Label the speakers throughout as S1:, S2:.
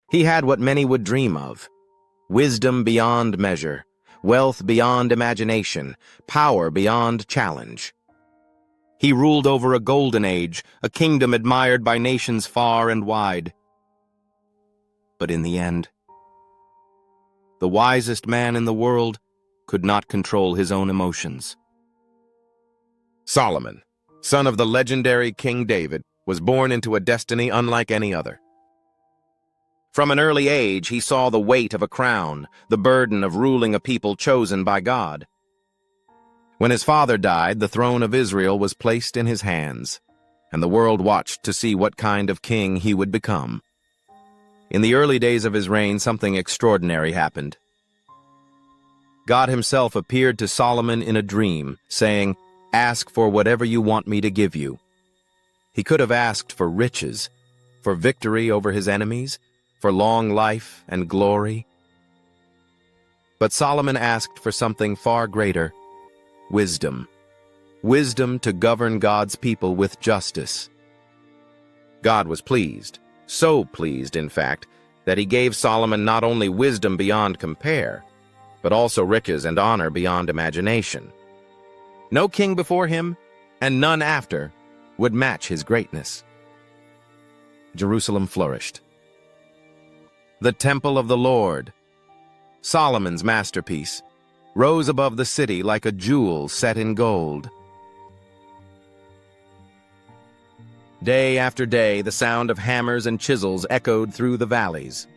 S1: He had what many would dream of: wisdom beyond measure, wealth beyond imagination, power beyond challenge. He ruled over a golden age, a kingdom admired by nations far and wide. But in the end, the wisest man in the world could not control his own emotions. Solomon, son of the legendary King David, was born into a destiny unlike any other. From an early age, he saw the weight of a crown, the burden of ruling a people chosen by God. When his father died, the throne of Israel was placed in his hands, and the world watched to see what kind of king he would become. In the early days of his reign, something extraordinary happened. God himself appeared to Solomon in a dream, saying, "Ask for whatever you want me to give you." He could have asked for riches, for victory over his enemies, for long life and glory. But Solomon asked for something far greater: wisdom. Wisdom to govern God's people with justice. God was pleased, so pleased, in fact, that he gave Solomon not only wisdom beyond compare, but also riches and honor beyond imagination. No king before him, and none after, would match his greatness. Jerusalem flourished. The temple of the Lord, Solomon's masterpiece, rose above the city like a jewel set in gold. Day after day, the sound of hammers and chisels echoed through the valleys.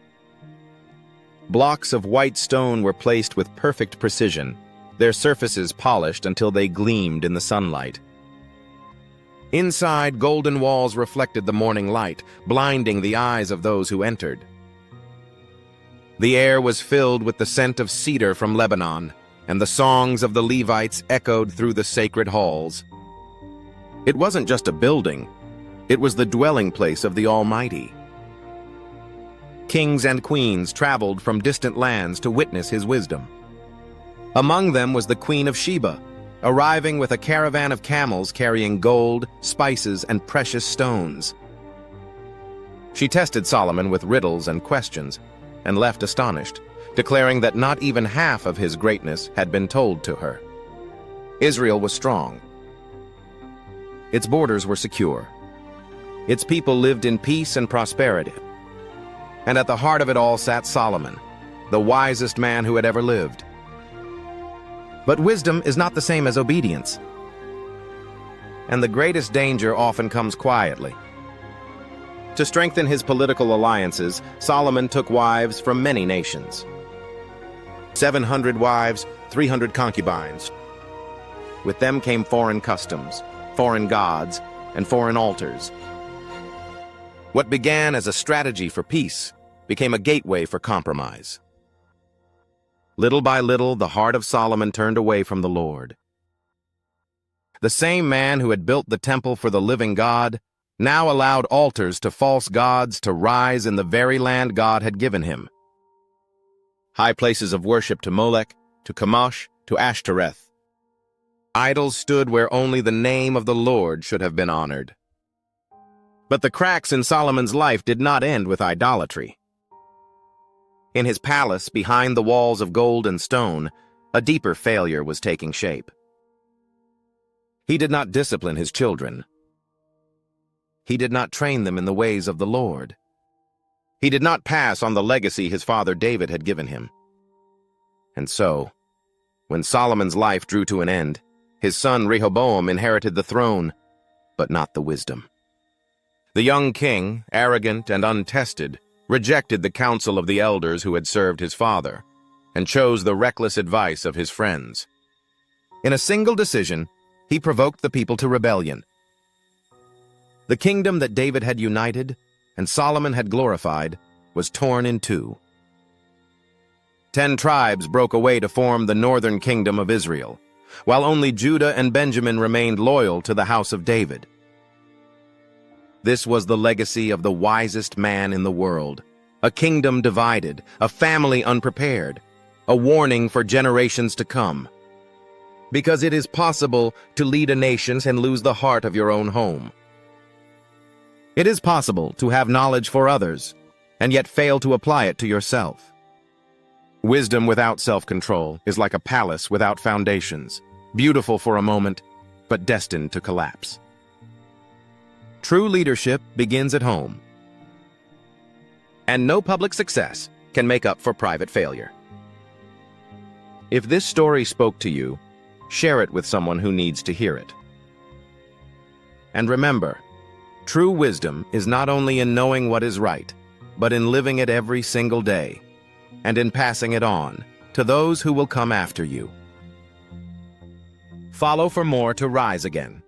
S1: Blocks of white stone were placed with perfect precision, their surfaces polished until they gleamed in the sunlight. Inside, golden walls reflected the morning light, blinding the eyes of those who entered. The air was filled with the scent of cedar from Lebanon, and the songs of the Levites echoed through the sacred halls. It wasn't just a building, it was the dwelling place of the Almighty. Kings and queens traveled from distant lands to witness his wisdom. Among them was the Queen of Sheba, arriving with a caravan of camels carrying gold, spices, and precious stones. She tested Solomon with riddles and questions, and left astonished, declaring that not even half of his greatness had been told to her. Israel was strong. Its borders were secure. Its people lived in peace and prosperity. And at the heart of it all sat Solomon, the wisest man who had ever lived. But wisdom is not the same as obedience. And the greatest danger often comes quietly. To strengthen his political alliances, Solomon took wives from many nations. 700 wives, 300 concubines. With them came foreign customs, foreign gods, and foreign altars. What began as a strategy for peace became a gateway for compromise. Little by little, the heart of Solomon turned away from the Lord. The same man who had built the temple for the living God now allowed altars to false gods to rise in the very land God had given him. High places of worship to Molech, to Chemosh, to Ashtoreth. Idols stood where only the name of the Lord should have been honored. But the cracks in Solomon's life did not end with idolatry. In his palace, behind the walls of gold and stone, a deeper failure was taking shape. He did not discipline his children. He did not train them in the ways of the Lord. He did not pass on the legacy his father David had given him. And so, when Solomon's life drew to an end, his son Rehoboam inherited the throne, but not the wisdom. The young king, arrogant and untested, rejected the counsel of the elders who had served his father, and chose the reckless advice of his friends. In a single decision, he provoked the people to rebellion. The kingdom that David had united and Solomon had glorified was torn in two. 10 tribes broke away to form the northern kingdom of Israel, while only Judah and Benjamin remained loyal to the house of David. This was the legacy of the wisest man in the world, a kingdom divided, a family unprepared, a warning for generations to come. Because it is possible to lead a nation and lose the heart of your own home. It is possible to have knowledge for others and yet fail to apply it to yourself. Wisdom without self-control is like a palace without foundations, beautiful for a moment, but destined to collapse. True leadership begins at home, and no public success can make up for private failure. If this story spoke to you, share it with someone who needs to hear it. And remember, true wisdom is not only in knowing what is right, but in living it every single day, and in passing it on to those who will come after you. Follow for more to rise again.